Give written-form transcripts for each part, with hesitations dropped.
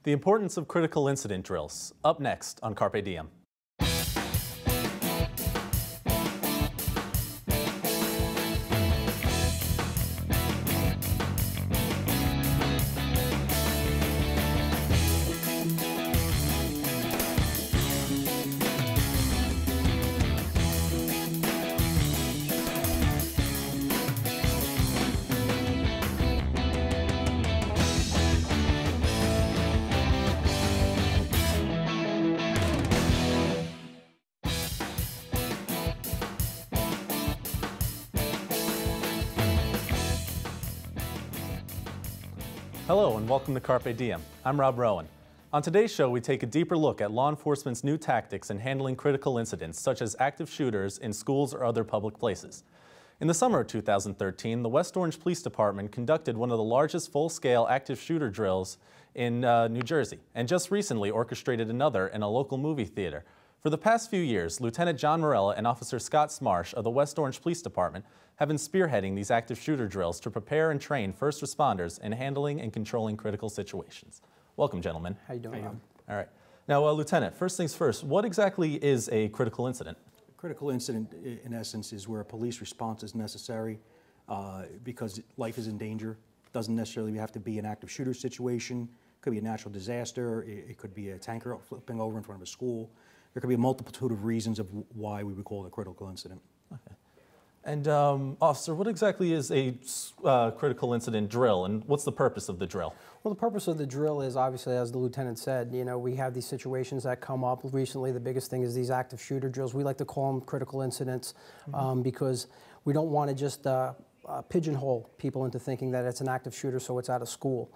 The importance of critical incident drills, up next on Carpe Diem. Hello and welcome to Carpe Diem. I'm Rob Rowan. On today's show, we take a deeper look at law enforcement's new tactics in handling critical incidents, such as active shooters in schools or other public places. In the summer of 2013, the West Orange Police Department conducted one of the largest full-scale active shooter drills in New Jersey, and just recently orchestrated another in a local movie theater. For the past few years, Lieutenant John Morella and Officer Scott Smarsh of the West Orange Police Department have been spearheading these active shooter drills to prepare and train first responders in handling and controlling critical situations. Welcome, gentlemen. How you doing, Rob? All right. Now, Lieutenant, first things first, what exactly is a critical incident? A critical incident, in essence, is where a police response is necessary because life is in danger. It doesn't necessarily have to be an active shooter situation. It could be a natural disaster. It could be a tanker flipping over in front of a school. There could be a multitude of reasons of why we would call it a critical incident. Okay. And officer, what exactly is a critical incident drill, and what's the purpose of the drill? Well, the purpose of the drill is obviously, as the lieutenant said, you know, we have these situations that come up. Recently, the biggest thing is these active shooter drills. We like to call them critical incidents because we don't want to just pigeonhole people into thinking that it's an active shooter, so it's out of school.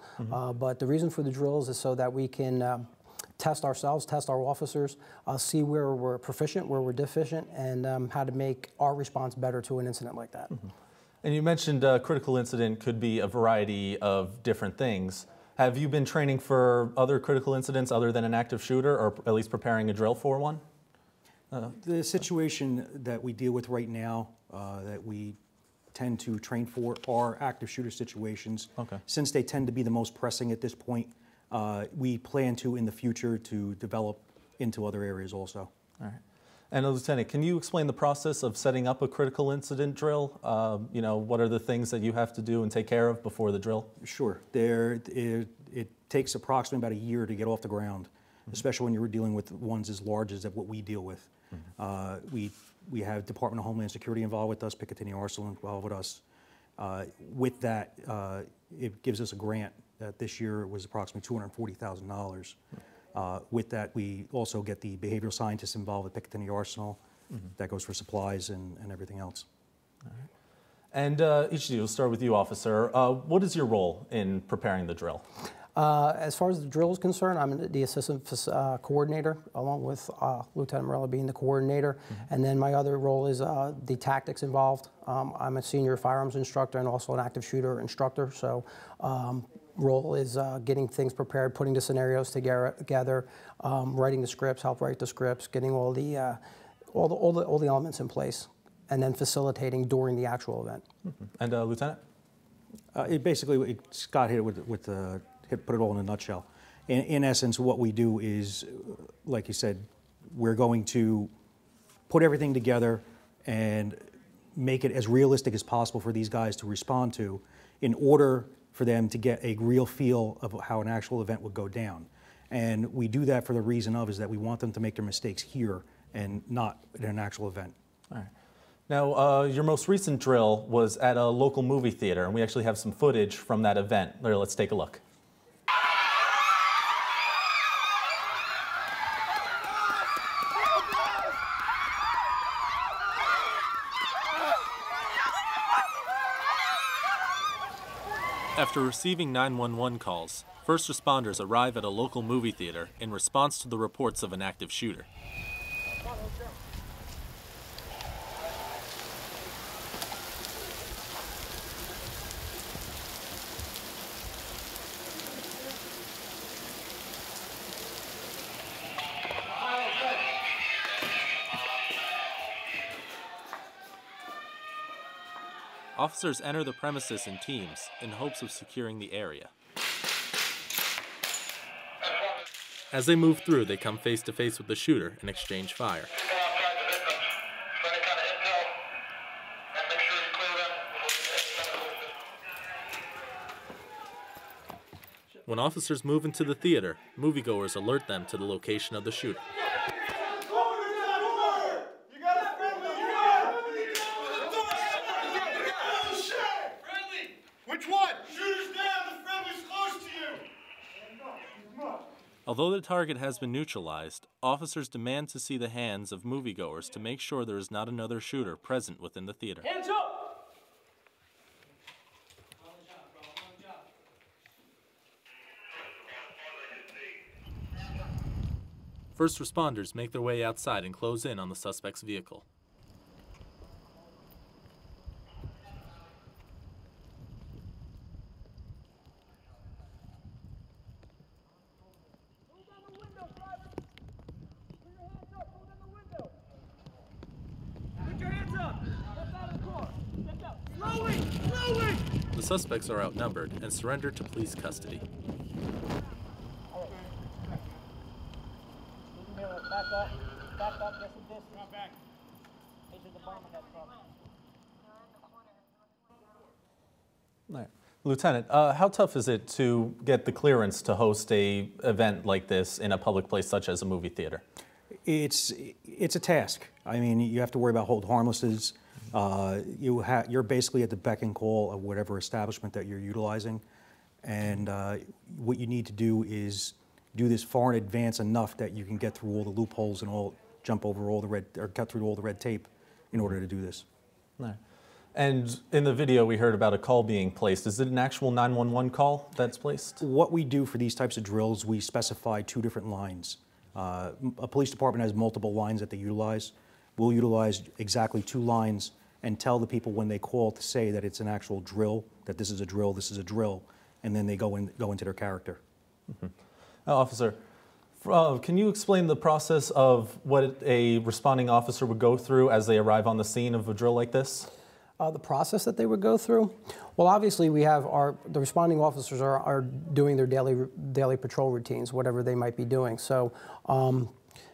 But the reason for the drills is so that we can test ourselves, test our officers, see where we're proficient, where we're deficient, and how to make our response better to an incident like that. And you mentioned a critical incident could be a variety of different things. Have you been training for other critical incidents other than an active shooter, or at least preparing a drill for one? The situation that we deal with right now that we tend to train for are active shooter situations. Okay. Since they tend to be the most pressing at this point, we plan to, in the future, to develop into other areas also. All right. And Lieutenant, can you explain the process of setting up a critical incident drill? You know, what are the things that you have to do and take care of before the drill? Sure. It takes approximately about a year to get off the ground, especially when you're dealing with ones as large as what we deal with. We have Department of Homeland Security involved with us, Picatinny Arsenal involved with us. With that, it gives us a grant that this year was approximately $240,000. With that, we also get the behavioral scientists involved with Picatinny Arsenal. That goes for supplies and everything else. All right. And each of you, we'll start with you, officer. What is your role in preparing the drill? As far as the drill is concerned, I'm the assistant coordinator, along with Lieutenant Morella being the coordinator. And then my other role is the tactics involved. I'm a senior firearms instructor and also an active shooter instructor. So role is getting things prepared, putting the scenarios together, writing the scripts, help write the scripts, getting all the elements in place, and then facilitating during the actual event. And Lieutenant? Basically, Scott hit it put it all in a nutshell. In essence, what we do is, like you said, we're going to put everything together and make it as realistic as possible for these guys to respond to in order for them to get a real feel of how an actual event would go down. And we do that for the reason of is that we want them to make their mistakes here and not in an actual event. All right. Now, your most recent drill was at a local movie theater, and we actually have some footage from that event. Let's take a look. After receiving 911 calls, first responders arrive at a local movie theater in response to the reports of an active shooter. Officers enter the premises in teams in hopes of securing the area. As they move through, they come face to face with the shooter and exchange fire. When officers move into the theater, moviegoers alert them to the location of the shooter. Which one? Shooter's down, the friendly's close to you! Although the target has been neutralized, officers demand to see the hands of moviegoers to make sure there is not another shooter present within the theater. Hands up! First responders make their way outside and close in on the suspect's vehicle. The suspects are outnumbered and surrender to police custody. Back up, just a distance. Come back. Make sure the bomber gets from. Right. Lieutenant, how tough is it to get the clearance to host a event like this in a public place such as a movie theater? It's a task. I mean, you have to worry about hold harmlesses. You're basically at the beck and call of whatever establishment that you're utilizing, and what you need to do is do this far in advance enough that you can get through all the loopholes and jump over all the cut through all the red tape in order to do this. Right. And in the video, we heard about a call being placed. Is it an actual 911 call that's placed? What we do for these types of drills, we specify 2 different lines. A police department has multiple lines that they utilize. We'll utilize exactly 2 lines and tell the people when they call to say that it's an actual drill, that this is a drill, and then they go into their character. Mm-hmm. Officer, can you explain the process of what a responding officer would go through as they arrive on the scene of a drill like this? The process that they would go through? Well, obviously we have the responding officers are doing their daily patrol routines, whatever they might be doing. So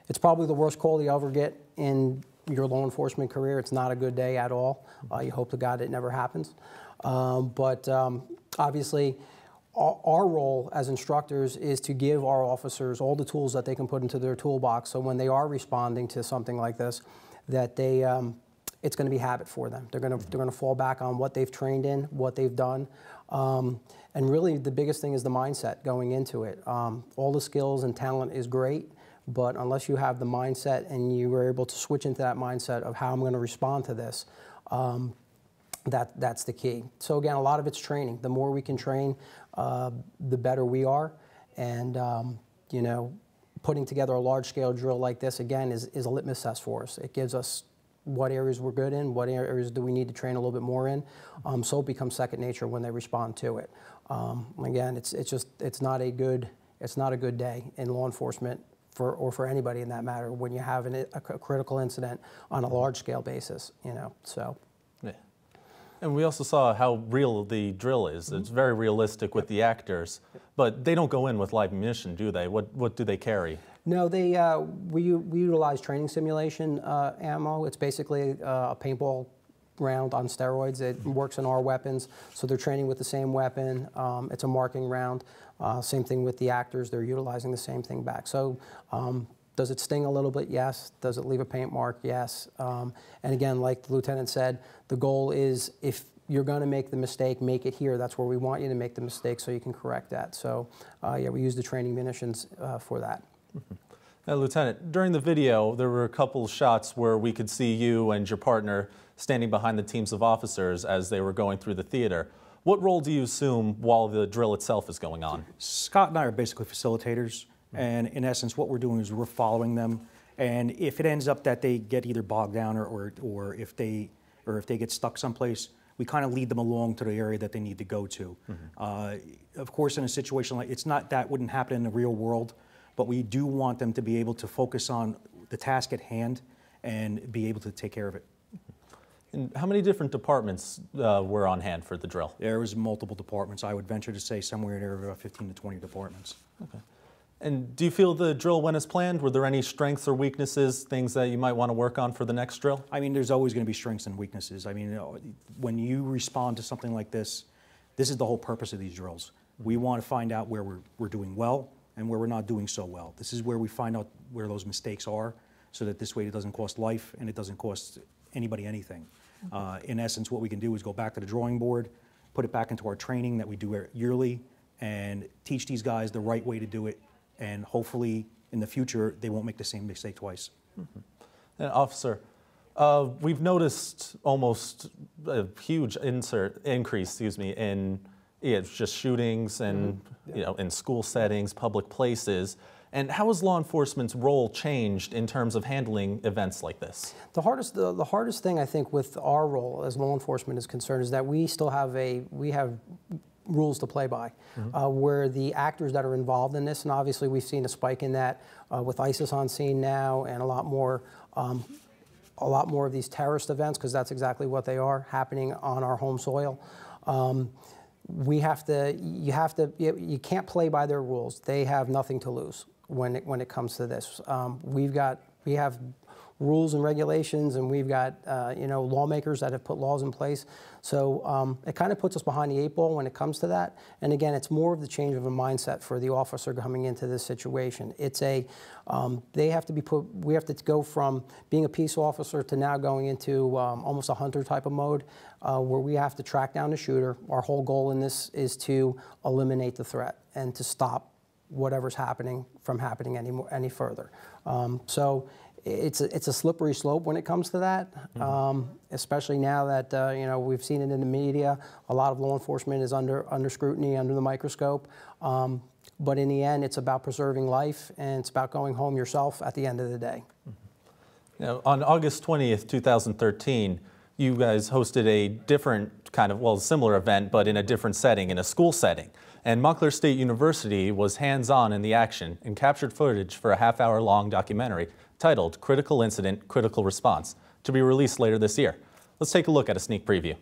it's probably the worst call you ever get in your law enforcement career. It's not a good day at all. You hope to God it never happens. But obviously our role as instructors is to give our officers all the tools that they can put into their toolbox, so when they are responding to something like this, that they it's going to be habit for them. They're going to fall back on what they've trained in, what they've done, and really the biggest thing is the mindset going into it. All the skills and talent is great, but unless you have the mindset and you were able to switch into that mindset of how I'm going to respond to this, that's the key. So again, a lot of it's training. The more we can train, the better we are. And you know, putting together a large-scale drill like this, again, is a litmus test for us. It gives us what areas we're good in, what areas do we need to train a little bit more in, so it becomes second nature when they respond to it. Again, it's not a good day in law enforcement for anybody in that matter when you have a critical incident on a large-scale basis. You know, so. Yeah. And we also saw how real the drill is. It's very realistic with the actors, but they don't go in with live ammunition, do they? What do they carry? No, we utilize training simulation ammo. It's basically a paintball round on steroids. It works in our weapons, so they're training with the same weapon. It's a marking round. Same thing with the actors. They're utilizing the same thing back. So does it sting a little bit? Yes. Does it leave a paint mark? Yes. And again, like the lieutenant said, the goal is if you're going to make the mistake, make it here. That's where we want you to make the mistake so you can correct that. So yeah, we use the training munitions for that. Now, Lieutenant, during the video, there were a couple shots where we could see you and your partner standing behind the teams of officers as they were going through the theater. What role do you assume while the drill itself is going on? Scott and I are basically facilitators, and in essence what we're doing is we're following them, and if it ends up that they get either bogged down or if they get stuck someplace, we kind of lead them along to the area that they need to go to. Of course, in a situation like, that wouldn't happen in the real world, but we do want them to be able to focus on the task at hand and be able to take care of it. And how many different departments were on hand for the drill? There was multiple departments. I would venture to say somewhere in there about 15 to 20 departments. Okay. And do you feel the drill went as planned? Were there any strengths or weaknesses, things that you might want to work on for the next drill? I mean, there's always going to be strengths and weaknesses. I mean, when you respond to something like this is the whole purpose of these drills. We want to find out where we're doing well and where we're not doing so well. This is where we find out where those mistakes are, so that this way it doesn't cost life and it doesn't cost anybody anything. In essence, what we can do is go back to the drawing board, put it back into our training that we do yearly, and teach these guys the right way to do it. And hopefully, in the future, they won't make the same mistake twice. And Officer, we've noticed almost a huge increase, in just shootings and in school settings, public places. And how has law enforcement's role changed in terms of handling events like this? The hardest thing I think with our role as law enforcement is concerned is that we still have rules to play by, where the actors that are involved in this, and obviously we've seen a spike in that with ISIS on scene now, and a lot more of these terrorist events, because that's exactly what they are, happening on our home soil. You can't play by their rules. They have nothing to lose when it comes to this. We have rules and regulations, and we've got lawmakers that have put laws in place. So it kind of puts us behind the 8 ball when it comes to that. And again, it's more of the change of a mindset for the officer coming into this situation. It's we have to go from being a peace officer to now going into almost a hunter type of mode, where we have to track down the shooter. Our whole goal in this is to eliminate the threat and to stop whatever's happening from happening any further. So it's a slippery slope when it comes to that, especially now that we've seen it in the media. A lot of law enforcement is under scrutiny, under the microscope. But in the end, it's about preserving life, and it's about going home yourself at the end of the day. Now, on August 20th, 2013, you guys hosted a different kind of, similar event, but in a different setting, in a school setting. And Montclair State University was hands-on in the action and captured footage for a half-hour-long documentary titled Critical Incident, Critical Response, to be released later this year. Let's take a look at a sneak preview.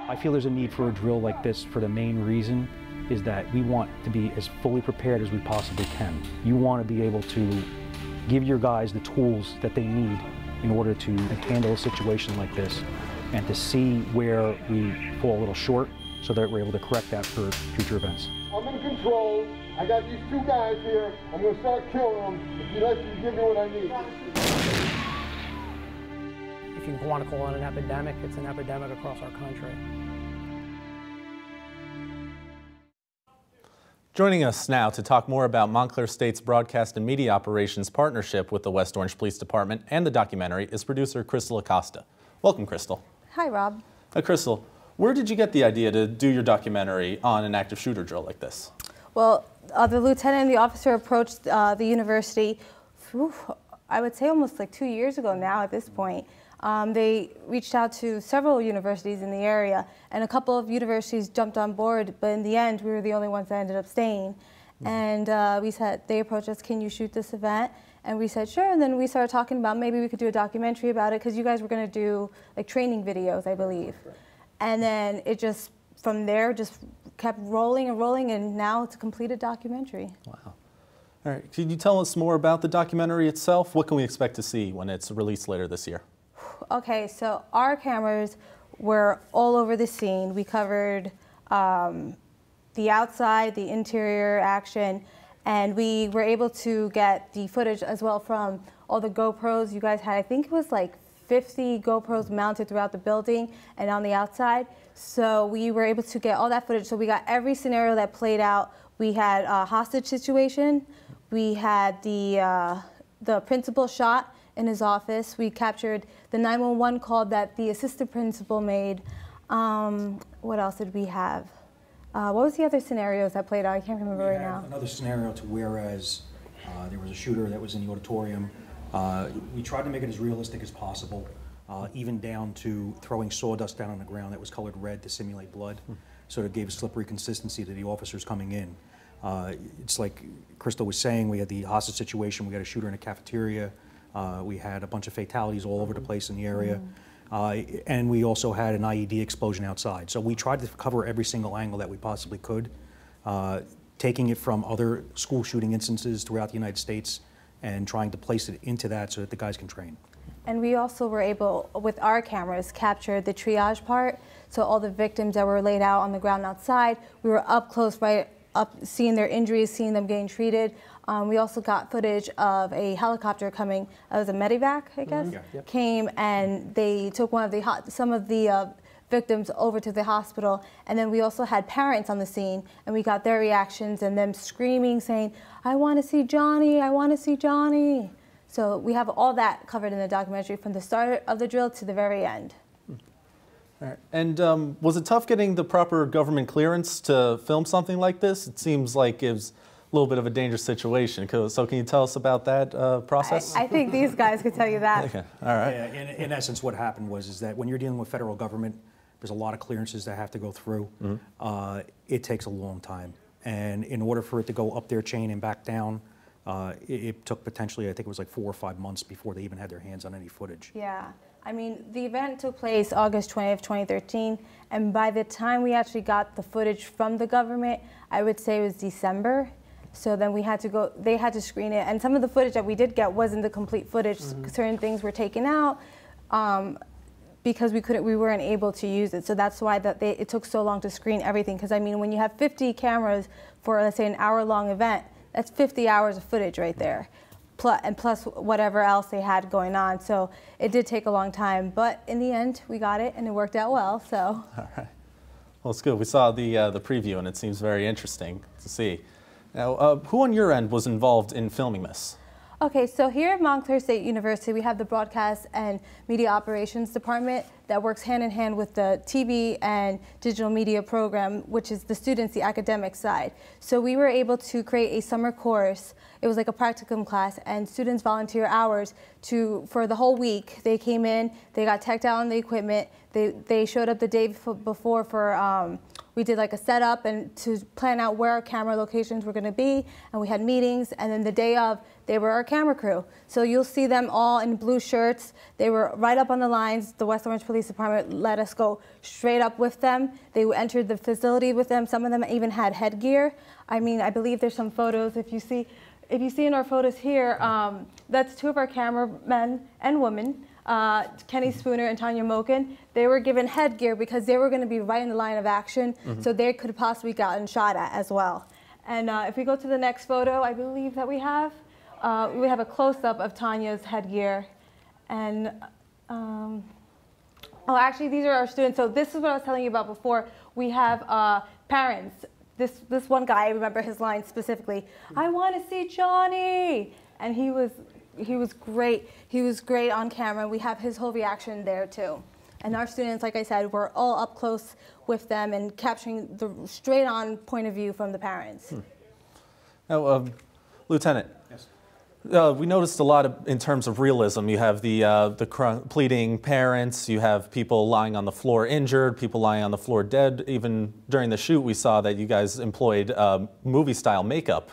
I feel there's a need for a drill like this for the main reason is that we want to be as fully prepared as we possibly can. You want to be able to give your guys the tools that they need in order to handle a situation like this, and to see where we fall a little short so that we're able to correct that for future events. I'm in control. I got these 2 guys here. I'm going to start killing them if you let me give me what I need. If you want to call it an epidemic, it's an epidemic across our country. Joining us now to talk more about Montclair State's broadcast and media operations partnership with the West Orange Police Department and the documentary is producer Krystal Acosta. Welcome, Krystal. Hi, Rob. Krystal, where did you get the idea to do your documentary on an active shooter drill like this? Well, the lieutenant and the officer approached the university, I would say almost like 2 years ago now at this point. They reached out to several universities in the area, and a couple of universities jumped on board, but in the end, we were the only ones that ended up staying. And they approached us, can you shoot this event? And we said, sure, and then we started talking about maybe we could do a documentary about it, because you guys were going to do like training videos, I believe. And then it just, from there, just kept rolling and rolling, and now it's a completed documentary. Wow. All right, can you tell us more about the documentary itself? What can we expect to see when it's released later this year? Okay, so our cameras were all over the scene. We covered the outside, the interior action, and we were able to get the footage as well from all the GoPros you guys had. I think it was like 50 GoPros mounted throughout the building and on the outside. So we were able to get all that footage. So we got every scenario that played out. We had a hostage situation. We had the principal shot in his office. We captured the 911 call that the assistant principal made. What else did we have? What was the other scenarios that played out? I can't remember right now. Another scenario to whereas There was a shooter that was in the auditorium. We tried to make it as realistic as possible, even down to throwing sawdust down on the ground that was colored red to simulate blood, so it gave a slippery consistency to the officers coming in. It's like Krystal was saying, we had the hostage situation, we had a shooter in a cafeteria, we had a bunch of fatalities all over the place in the area, and we also had an IED explosion outside. So we tried to cover every single angle that we possibly could, taking it from other school shooting instances throughout the United States and trying to place it into that so that the guys can train. And we also were able, with our cameras, capture the triage part. So all the victims that were laid out on the ground outside, we were up close, right up, seeing their injuries, seeing them getting treated. We also got footage of a helicopter coming, it was a medevac, I guess, came and they took some of the victims over to the hospital, and then we also had parents on the scene, and we got their reactions and them screaming, saying, "I want to see Johnny, I want to see Johnny." So we have all that covered in the documentary from the start of the drill to the very end. All right. And was it tough getting the proper government clearance to film something like this? It seems like it was a little bit of a dangerous situation. So can you tell us about that process? I think these guys could tell you that. Okay. All right. Yeah, in essence, what happened was that when you're dealing with federal government, there's a lot of clearances that have to go through. It takes a long time. And in order for it to go up their chain and back down, it took potentially, I think it was like 4 or 5 months before they even had their hands on any footage. Yeah. I mean, the event took place August 20th, 2013, and by the time we actually got the footage from the government, I would say it was December. So then we had to go, they had to screen it, and some of the footage that we did get wasn't the complete footage. Certain things were taken out because we weren't able to use it. So that's why it took so long to screen everything. Because I mean, when you have 50 cameras for, let's say, an hour-long event, that's 50 hours of footage right there. Plus whatever else they had going on. So it did take a long time, but in the end, we got it and it worked out well, so. All right. Well, it's good. We saw the preview and it seems very interesting to see. Now, who on your end was involved in filming this? Okay, so here at Montclair State University, we have the Broadcast and Media Operations Department that works hand in hand with the TV and digital media program, which is the students, the academic side. So we were able to create a summer course. It was like a practicum class, and students volunteer hours for the whole week. They came in, they got teched out on the equipment, they showed up the day before for, we did like a setup and to plan out where our camera locations were gonna be, and we had meetings, and then the day of, they were our camera crew. So you'll see them all in blue shirts. They were right up on the lines. The West Orange Police Department let us go straight up with them. They entered the facility with them. Some of them even had headgear. I mean, I believe there's some photos. If you see in our photos here, that's 2 of our cameramen and women, Kenny Spooner and Tanya Moken. They were given headgear because they were going to be right in the line of action, so they could have possibly gotten shot at as well. And if we go to the next photo, I believe that we have a close-up of Tanya's headgear. And, oh, actually, these are our students. So this is what I was telling you about before. We have parents. This one guy, I remember his line specifically, "I want to see Johnny," and he was great. He was great on camera. We have his whole reaction there too. And our students, like I said, were all up close with them and capturing the straight-on point of view from the parents. Now, Lieutenant. Yes. We noticed a lot in terms of realism. You have the pleading parents, you have people lying on the floor injured, people lying on the floor dead. Even during the shoot, we saw that you guys employed movie-style makeup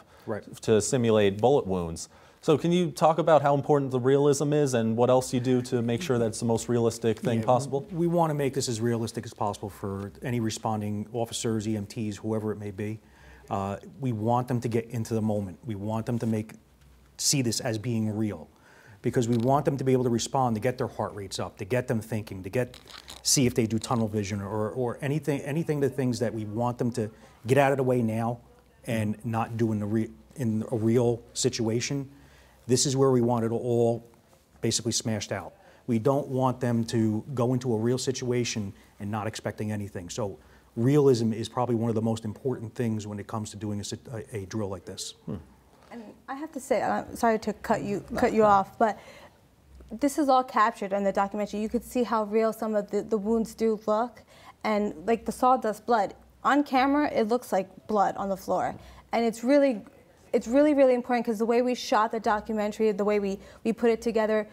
to simulate bullet wounds. So can you talk about how important the realism is and what else you do to make sure that it's the most realistic thing possible? We want to make this as realistic as possible for any responding officers, EMTs, whoever it may be. We want them to get into the moment. We want them to see this as being real, because we want them to be able to respond, to get their heart rates up, to get them thinking, see if they do tunnel vision or anything the things that we want them to get out of the way now and not do in a real situation. This is where we want it all basically smashed out. We don't want them to go into a real situation and not expecting anything. So realism is probably one of the most important things when it comes to doing a drill like this. And I have to say, I'm sorry to cut you off, but this is all captured in the documentary. You could see how real some of the wounds do look, and like the sawdust blood on camera, it looks like blood on the floor, and it's it's really, really important because the way we shot the documentary, the way we put it together,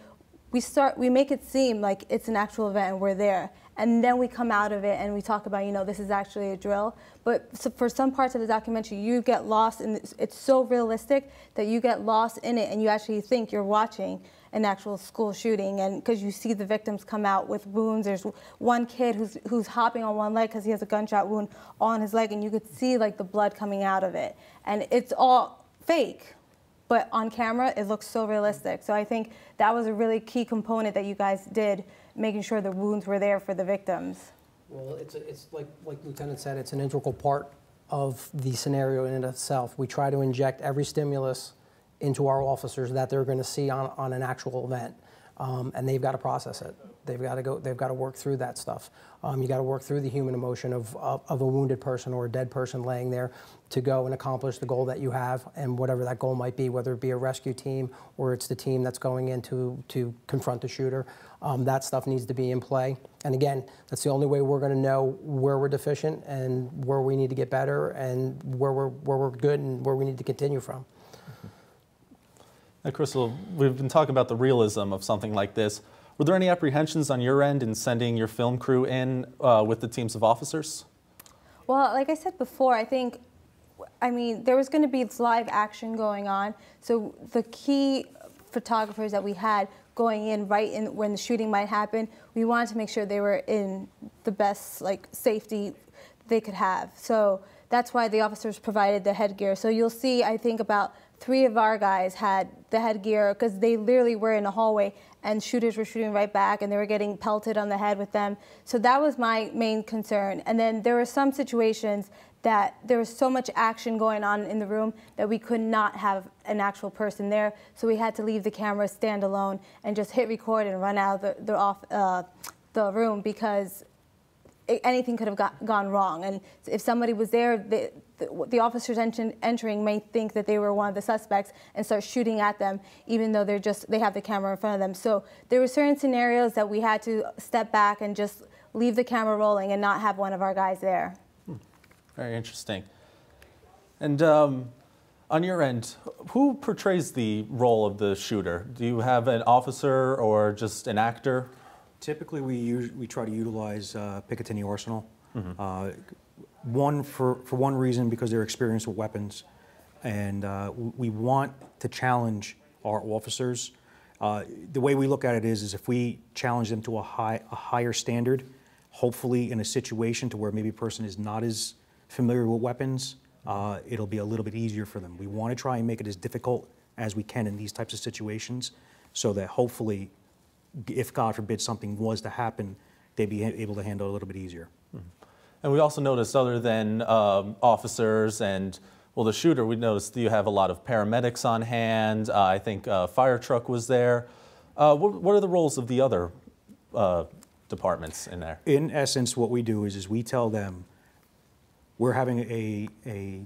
we make it seem like it's an actual event and we're there. And then we come out of it and we talk about, you know, this is actually a drill. But for some parts of the documentary, you get lost in it's so realistic that you get lost in it and you actually think you're watching an actual school shooting, and because you see the victims come out with wounds. There's one kid who's hopping on one leg because he has a gunshot wound on his leg, and you could see like the blood coming out of it. And it's all fake, but on camera it looks so realistic. So I think that was a really key component that you guys did, making sure the wounds were there for the victims. Well, it's like Lieutenant said, it's an integral part of the scenario in and of itself. We try to inject every stimulus into our officers that they're going to see on an actual event, and they've got to process it. They've got to work through that stuff. You got to work through the human emotion of a wounded person or a dead person laying there to go and accomplish the goal that you have, and whatever that goal might be, whether it be a rescue team or it's the team that's going in to confront the shooter. That stuff needs to be in play. And again, that's the only way we're going to know where we're deficient and where we need to get better, and where we're good and where we need to continue from. Now, Krystal, we've been talking about the realism of something like this. Were there any apprehensions on your end in sending your film crew in with the teams of officers? Well, like I said before, I mean, there was going to be live action going on. So the key photographers that we had going in right in when the shooting might happen, we wanted to make sure they were in the best safety they could have. So that's why the officers provided the headgear. So you'll see, I think about 3 of our guys had the headgear because they literally were in a hallway and shooters were shooting right back and they were getting pelted on the head with them. So that was my main concern. And then there were some situations that there was so much action going on in the room that we could not have an actual person there. So we had to leave the camera stand alone and just hit record and run out of the room because anything could have gone wrong. And if somebody was there, the officers entering may think that they were one of the suspects and start shooting at them, even though they have the camera in front of them. So there were certain scenarios that we had to step back and just leave the camera rolling and not have one of our guys there. Very interesting. And on your end, who portrays the role of the shooter? Do you have an officer or just an actor? Typically, we try to utilize Picatinny Arsenal. One for one reason, because they're experienced with weapons, and we want to challenge our officers. The way we look at it is if we challenge them to a higher standard, hopefully in a situation to where maybe a person is not as familiar with weapons, it'll be a little bit easier for them. We want to try and make it as difficult as we can in these types of situations, so that hopefully, if God forbid something was to happen, they'd be able to handle it a little bit easier. And we also noticed, other than officers and, well, the shooter, we noticed you have a lot of paramedics on hand. I think a fire truck was there. What are the roles of the other departments in there? In essence, what we do is we tell them, we're having a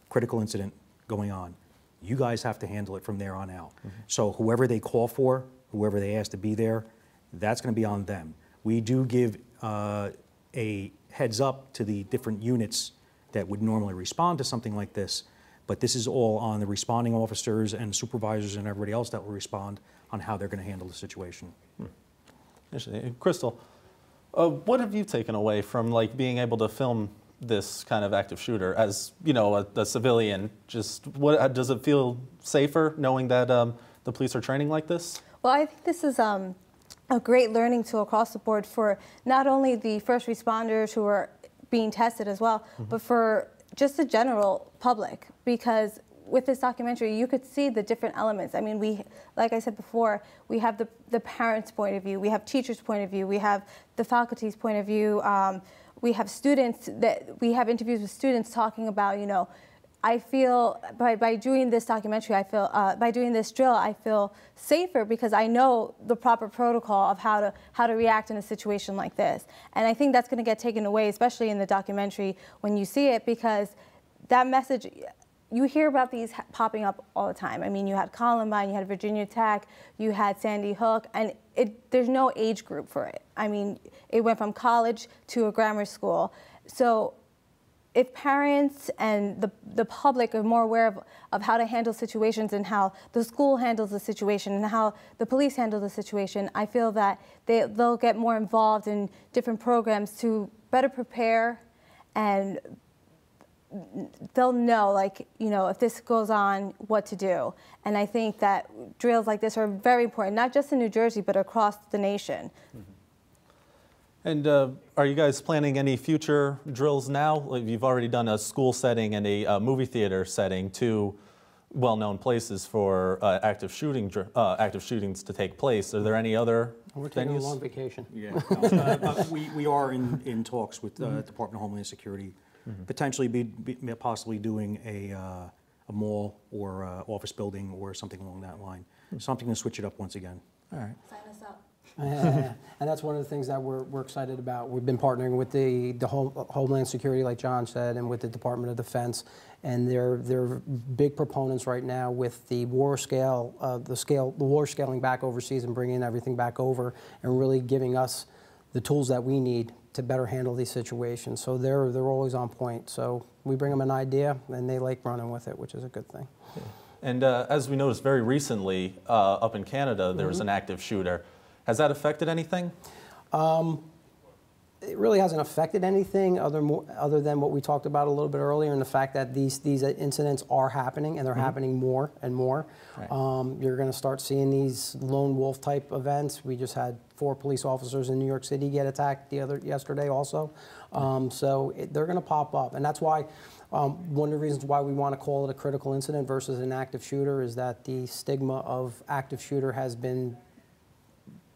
critical incident going on. You guys have to handle it from there on out. So whoever they call for, whoever they ask to be there, that's going to be on them. We do give a heads up to the different units that would normally respond to something like this, but this is all on the responding officers and supervisors and everybody else that will respond on how they're going to handle the situation. Krystal, what have you taken away from being able to film this kind of active shooter as, you know, a civilian? Just what does it feel safer knowing that the police are training like this? Well, I think this is a great learning tool across the board for not only the first responders who are being tested as well, but for just the general public, because with this documentary, you could see the different elements. I mean, like I said before, we have the parents' point of view, we have teachers' point of view, we have the faculty's point of view, we have students we have interviews with students talking about, you know, I feel by doing this documentary, by doing this drill, I feel safer because I know the proper protocol of how to react in a situation like this. And I think that's going to get taken away, especially in the documentary when you see it, because that message, you hear about these popping up all the time. I mean, you had Columbine, you had Virginia Tech, you had Sandy Hook, and there's no age group for it. I mean, it went from college to a grammar school. So if parents and the public are more aware of how to handle situations and how the school handles the situation and how the police handle the situation, I feel that they'll get more involved in different programs to better prepare, and they'll know, like, you know, if this goes on, what to do. And I think that drills like this are very important, not just in New Jersey, but across the nation. Mm-hmm. And are you guys planning any future drills now? Like, you've already done a school setting and a movie theater setting, two well-known places for active shootings to take place. Are there any other We're taking venues? a long vacation. Yeah, no, we are in talks with Department of Homeland Security, potentially possibly doing a mall or office building or something along that line, something to switch it up once again. All right. Sign us up. And that's one of the things that we're excited about. We've been partnering with the Homeland Security, like John said, and with the Department of Defense, and they're big proponents right now with the war scale, the war scaling back overseas and bringing everything back over, and really giving us the tools that we need to better handle these situations. So they're always on point. So we bring them an idea, and they like running with it, which is a good thing. Yeah. And as we noticed very recently, up in Canada, there was an active shooter. Has that affected anything? It really hasn't affected anything other than what we talked about a little bit earlier, and the fact that these incidents are happening, and they're happening more and more. Right. You're going to start seeing these lone wolf type events. We just had 4 police officers in New York City get attacked yesterday also. So they're going to pop up, and that's why one of the reasons why we want to call it a critical incident versus an active shooter is that the stigma of active shooter has been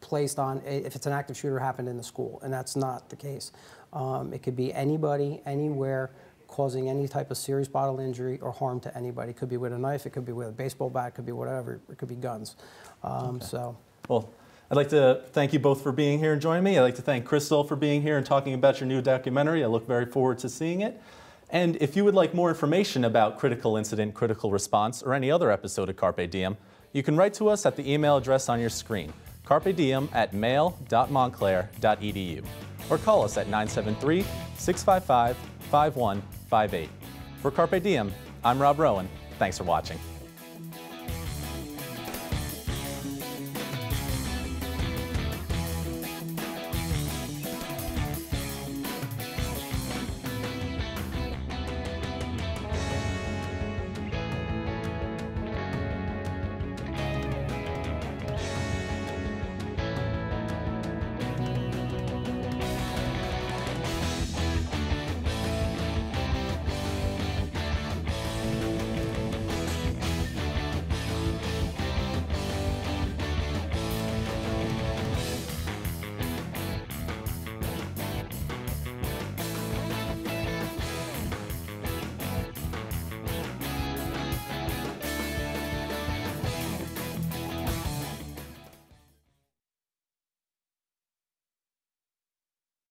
placed on, if it's an active shooter, happened in the school, and that's not the case. It could be anybody, anywhere, causing any type of serious bodily injury or harm to anybody. It could be with a knife, it could be with a baseball bat, it could be whatever, it could be guns. So. Well, I'd like to thank you both for being here and joining me. I'd like to thank Krystal for being here and talking about your new documentary. I look very forward to seeing it. And if you would like more information about Critical Incident, Critical Response, or any other episode of Carpe Diem, you can write to us at the email address on your screen, carpediem@mail.montclair.edu, or call us at 973-655-5158. For Carpe Diem, I'm Rob Rowan. Thanks for watching.